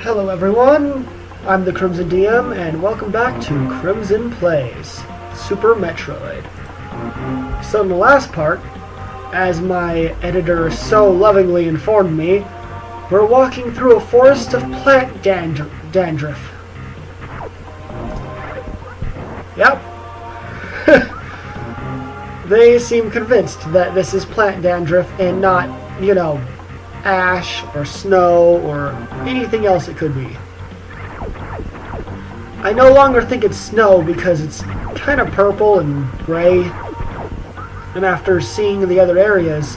Hello everyone, I'm the Crimson DM, and welcome back to Crimson Plays Super Metroid. So in the last part, as my editor so lovingly informed me, we're walking through a forest of plant dandruff. Yep. They seem convinced that this is plant dandruff and not, ash or snow or anything else it could be. I no longer think it's snow because it's kind of purple and gray. And after seeing the other areas,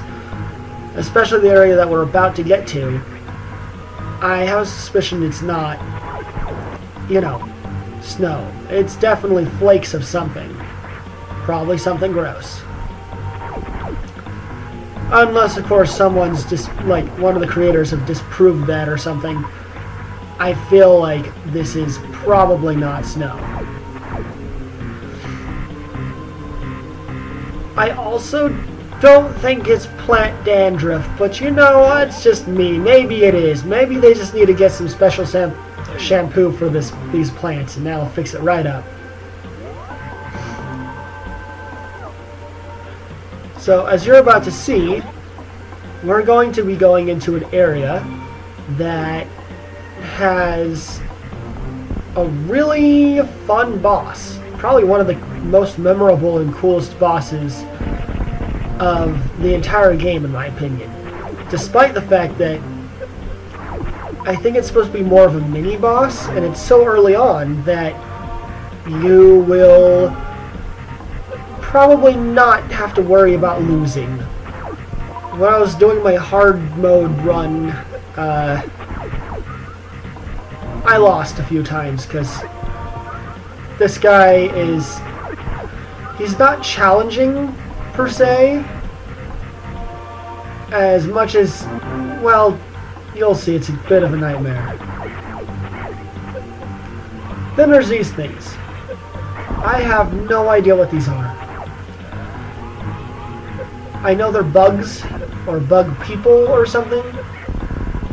especially the area that we're about to get to, I have a suspicion it's not, snow. It's definitely flakes of something. Probably something gross. Unless, of course, someone's just, one of the creators have disproved that or something. I feel like this is probably not snow. I also don't think it's plant dandruff, but it's just me. Maybe it is. Maybe they just need to get some special shampoo for these plants, and that'll fix it right up. So, as you're about to see, we're going to be going into an area that has a really fun boss. Probably one of the most memorable and coolest bosses of the entire game, in my opinion. Despite the fact that I think it's supposed to be more of a mini-boss, and it's so early on that you will probably not have to worry about losing. When I was doing my hard mode run, I lost a few times because this guy he's not challenging per se, as much as, well, you'll see it's a bit of a nightmare. Then there's these things. I have no idea what these are. I know they're bugs, or bug people or something,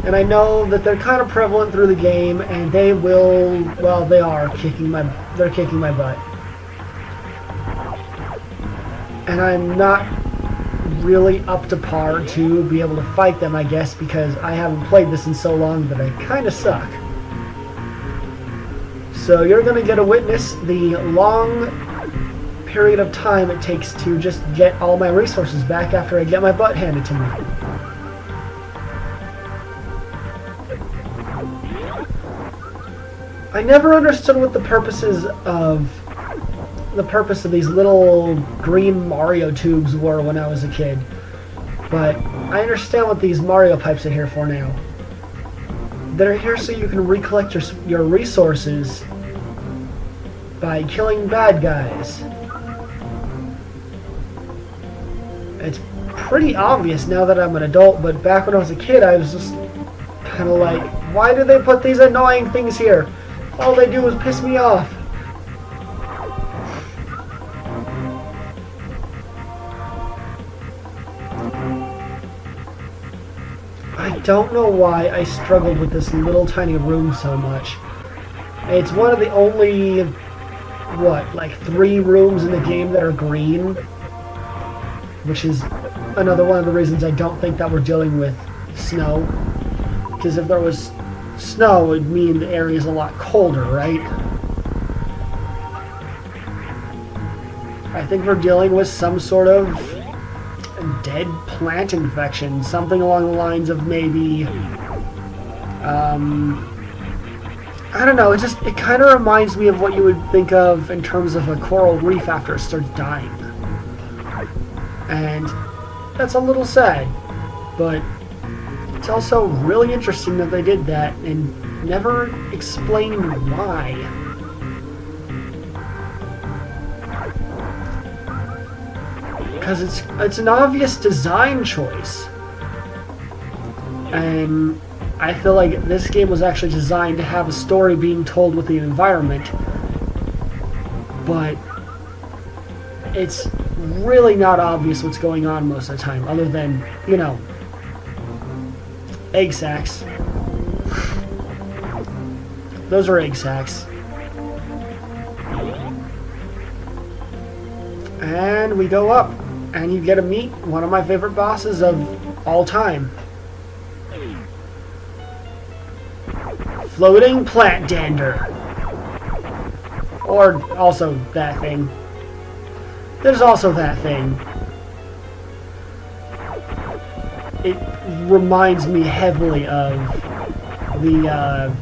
and I know that they're kind of prevalent through the game, and they are kicking my butt. And I'm not really up to par to be able to fight them, I guess, because I haven't played this in so long that I kind of suck. So you're going to get to witness the long period of time it takes to just get all my resources back after I get my butt handed to me. I never understood what the purpose of these little green Mario tubes were when I was a kid, but I understand what these Mario pipes are here for now. They're here so you can recollect your resources by killing bad guys. It's pretty obvious now that I'm an adult, but back when I was a kid, I was just kind of like, why do they put these annoying things here? All they do is piss me off. I don't know why I struggled with this little tiny room so much. It's one of the only, 3 rooms in the game that are green, which is another one of the reasons I don't think that we're dealing with snow. Because if there was snow, it would mean the area is a lot colder, right? I think we're dealing with some sort of dead plant infection, something along the lines of maybe, I don't know, it kind of reminds me of what you would think of in terms of a coral reef after it starts dying. And that's a little sad, but it's also really interesting that they did that and never explained why. Because it's an obvious design choice. And I feel like this game was actually designed to have a story being told with the environment, but it's really not obvious what's going on most of the time, other than, egg sacs. those are egg sacs. And we go up, and you get to meet one of my favorite bosses of all time. Floating plant dander. Or also that thing. There's also that thing. It reminds me heavily of the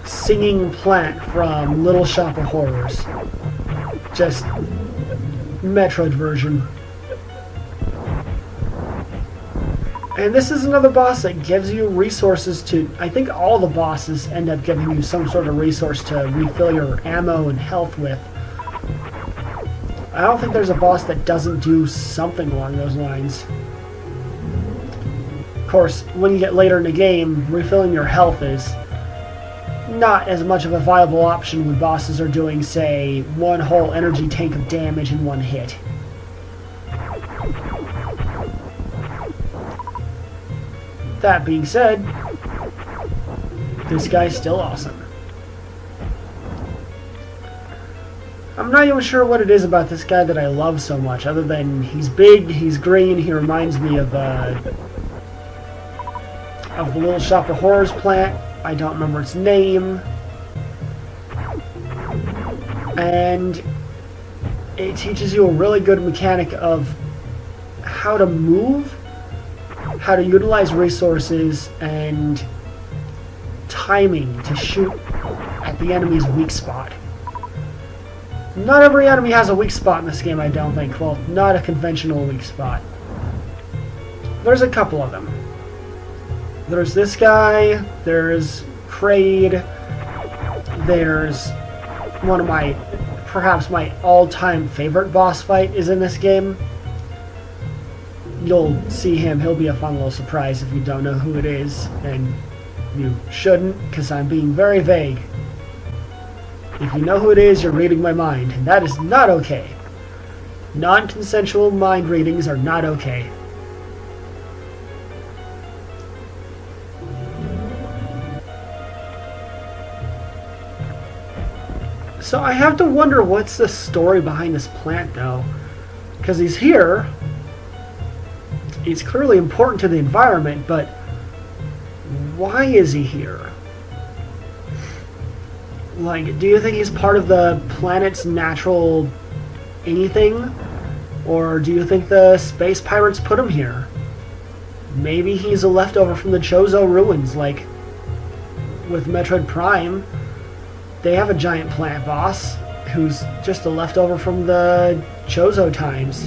singing plant from Little Shop of Horrors. Just Metroid version. And this is another boss that gives you resources to... I think all the bosses end up giving you some sort of resource to refill your ammo and health with. I don't think there's a boss that doesn't do something along those lines. Of course, when you get later in the game, refilling your health is not as much of a viable option when bosses are doing, say, one whole energy tank of damage in one hit. That being said, this guy's still awesome. I'm not even sure what it is about this guy that I love so much, other than he's big, he's green, he reminds me of the Little Shop of Horrors plant. I don't remember its name. And it teaches you a really good mechanic of how to move, how to utilize resources, and timing to shoot at the enemy's weak spot. Not every enemy has a weak spot in this game, I don't think. Well, not a conventional weak spot. There's a couple of them. There's this guy, there's Kraid, there's one of my, perhaps my all-time favorite boss fight is in this game. You'll see him, he'll be a fun little surprise if you don't know who it is, and you shouldn't, because I'm being very vague. If you know who it is, you're reading my mind, and that is not okay. Non-consensual mind readings are not okay. So I have to wonder what's the story behind this plant, though. Because he's here. He's clearly important to the environment, but why is he here? Like, do you think he's part of the planet's natural anything? Or do you think the space pirates put him here? Maybe he's a leftover from the Chozo ruins, like with Metroid Prime. They have a giant plant boss who's just a leftover from the Chozo times.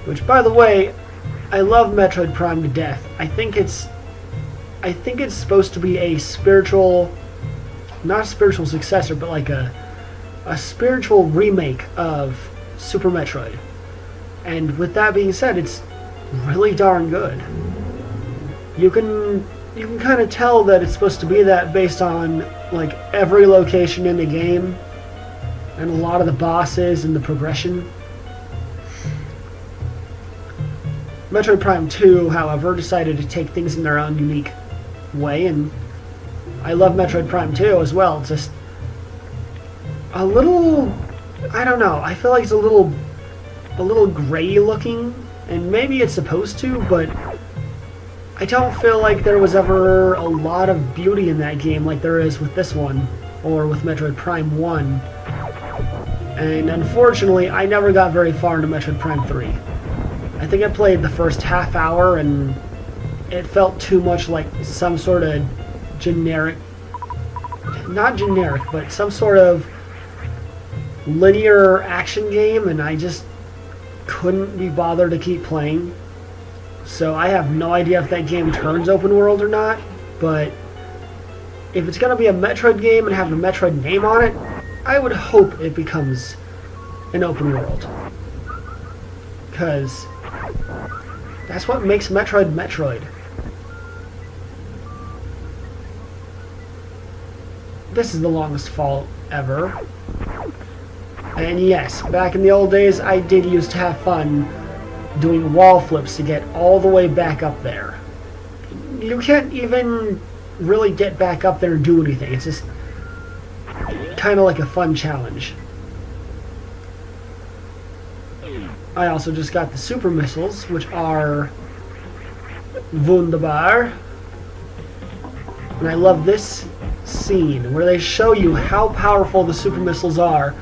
Which, by the way, I love Metroid Prime to death. I think it's supposed to be a spiritual, not a spiritual successor, but like a spiritual remake of Super Metroid. And with that being said, it's really darn good. You can kind of tell that it's supposed to be that based on like every location in the game and a lot of the bosses and the progression. Metroid Prime 2, however, decided to take things in their own unique way, and I love Metroid Prime 2 as well. It's just a little, I don't know, I feel like it's a little gray looking, and maybe it's supposed to, but I don't feel like there was ever a lot of beauty in that game like there is with this one, or with Metroid Prime 1. And unfortunately, I never got very far into Metroid Prime 3. I think I played the first half hour and it felt too much like some sort of generic, not generic, but some sort of linear action game, and I just couldn't be bothered to keep playing. So I have no idea if that game turns open world or not, but if it's going to be a Metroid game and have a Metroid name on it, I would hope it becomes an open world. Because that's what makes Metroid Metroid. This is the longest fall ever. And yes, back in the old days, I did used to have fun doing wall flips to get all the way back up there. You can't even really get back up there and do anything. It's just kind of like a fun challenge. I also just got the super missiles, which are wunderbar. And I love this scene where they show you how powerful the super missiles are.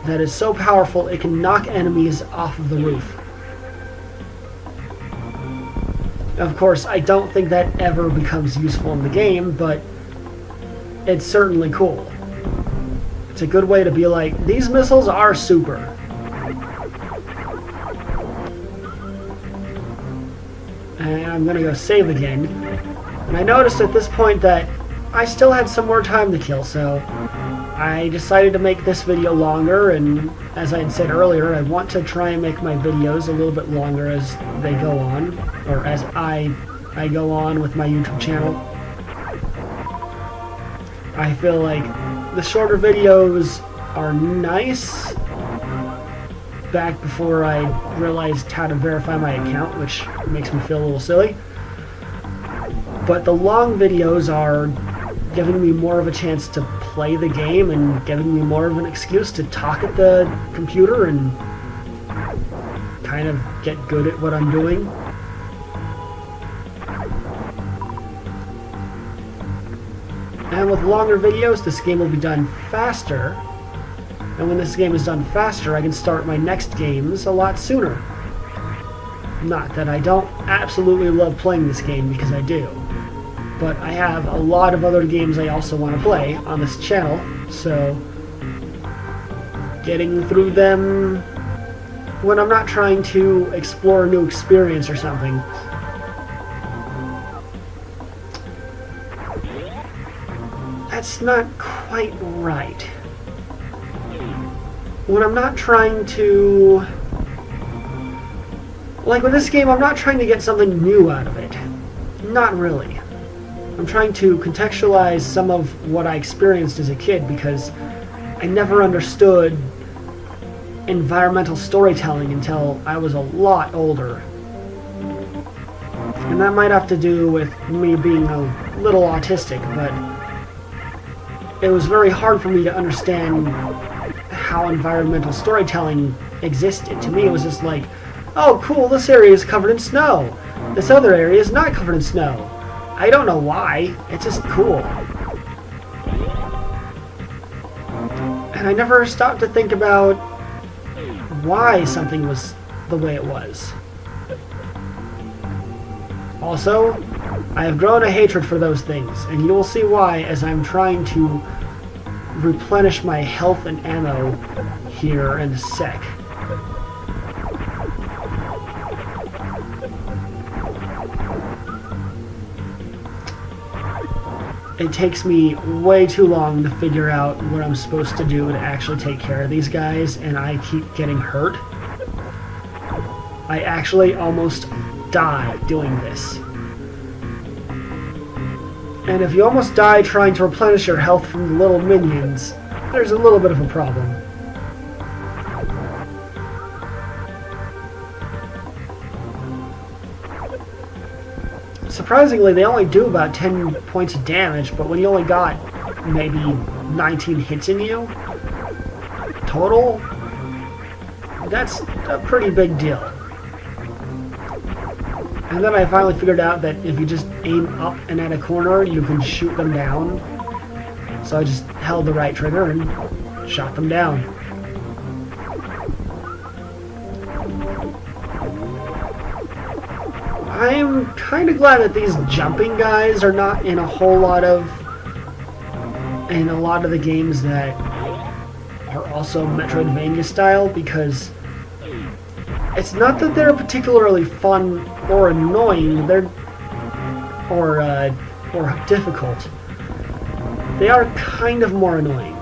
That is so powerful it can knock enemies off of the roof. Of course, I don't think that ever becomes useful in the game, but it's certainly cool. It's a good way to be like, these missiles are super. And I'm gonna go save again. And I noticed at this point that I still had some more time to kill, so I decided to make this video longer, and as I had said earlier, I want to try and make my videos a little bit longer as they go on, or as I go on with my YouTube channel. I feel like the shorter videos are nice back before I realized how to verify my account, which makes me feel a little silly. But the long videos are giving me more of a chance to play the game and giving me more of an excuse to talk at the computer and kind of get good at what I'm doing. And with longer videos, this game will be done faster. And when this game is done faster, I can start my next games a lot sooner. Not that I don't absolutely love playing this game, because I do. But I have a lot of other games I also want to play on this channel, so getting through them when I'm not trying to explore a new experience or something. That's not quite right. When I'm not trying to... Like with this game, I'm not trying to get something new out of it. Not really. I'm trying to contextualize some of what I experienced as a kid, because I never understood environmental storytelling until I was a lot older. And that might have to do with me being a little autistic, but it was very hard for me to understand how environmental storytelling existed. To me, it was just like, oh cool, this area is covered in snow. This other area is not covered in snow. I don't know why, it's just cool. And I never stopped to think about why something was the way it was. Also, I have grown a hatred for those things, and you will see why as I'm trying to replenish my health and ammo here in a sec. It takes me way too long to figure out what I'm supposed to do to actually take care of these guys, and I keep getting hurt. I actually almost die doing this. And if you almost die trying to replenish your health from the little minions, there's a little bit of a problem. Surprisingly, they only do about 10 points of damage, but when you only got maybe 19 hits in you total, that's a pretty big deal. And then I finally figured out that if you just aim up and at a corner, you can shoot them down. So I just held the right trigger and shot them down. I'm kind of glad that these jumping guys are not in a lot of the games that are also Metroidvania style, because it's not that they're particularly fun or annoying, or difficult. They are kind of more annoying.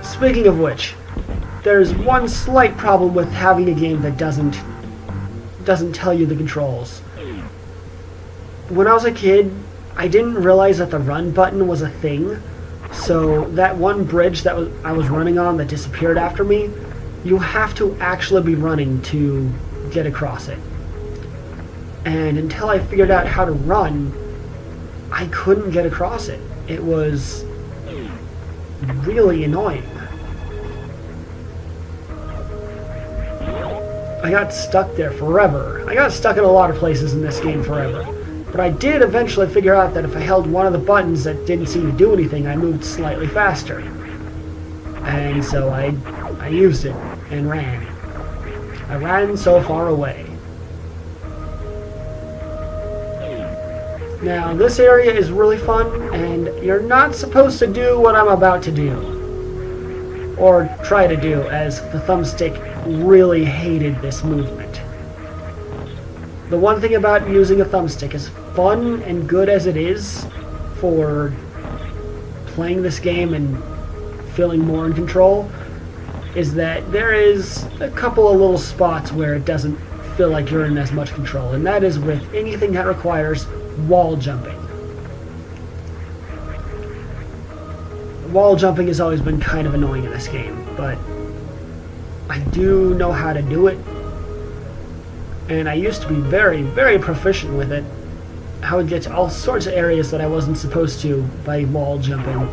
Speaking of which, there's one slight problem with having a game that doesn't tell you the controls. When I was a kid, I didn't realize that the run button was a thing, so that one bridge that I was running on that disappeared after me, you have to actually be running to get across it. And until I figured out how to run, I couldn't get across it. It was really annoying. I got stuck there forever. I got stuck in a lot of places in this game forever. But I did eventually figure out that if I held one of the buttons that didn't seem to do anything, I moved slightly faster. And so I used it and ran. I ran so far away. Now, this area is really fun, and you're not supposed to do what I'm about to do. Or try to do, as the thumbstick really hated this movement. The one thing about using a thumbstick, as fun and good as it is for playing this game and feeling more in control, is that there is a couple of little spots where it doesn't feel like you're in as much control, and that is with anything that requires wall jumping. Wall jumping has always been kind of annoying in this game, but I do know how to do it, and I used to be very, very proficient with it. I would get to all sorts of areas that I wasn't supposed to by wall jumping.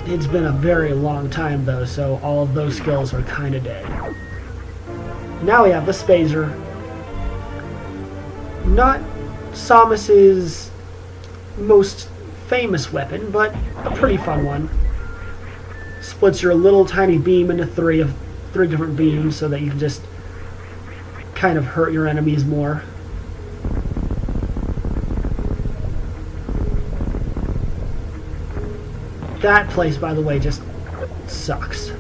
It's been a very long time though, so all of those skills are kind of dead. Now we have the Spazer. Not Samus's most famous weapon, but a pretty fun one. Splits your little tiny beam into three different beams so that you can just kind of hurt your enemies more. That place, by the way, just sucks.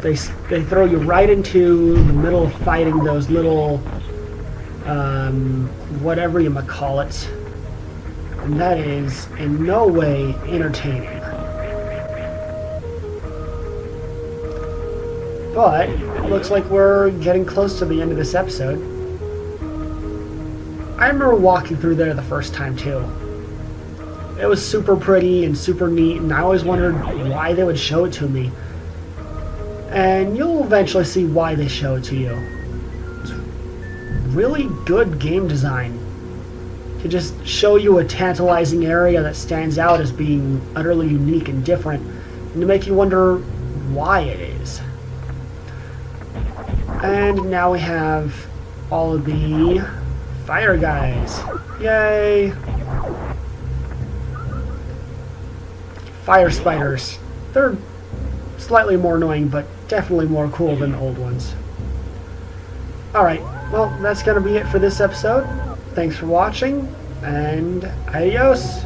They throw you right into the middle of fighting those little whatever you might call it, and that is in no way entertaining. But it looks like we're getting close to the end of this episode. I remember walking through there the first time too. It was super pretty and super neat, and I always wondered why they would show it to me. And you'll eventually see why they show it to you. It's really good game design to just show you a tantalizing area that stands out as being utterly unique and different, and to make you wonder why it is. And now we have all of the fire guys. Yay! Fire spiders. They're slightly more annoying, but definitely more cool than the old ones. Alright, well, that's going to be it for this episode. Thanks for watching, and adios!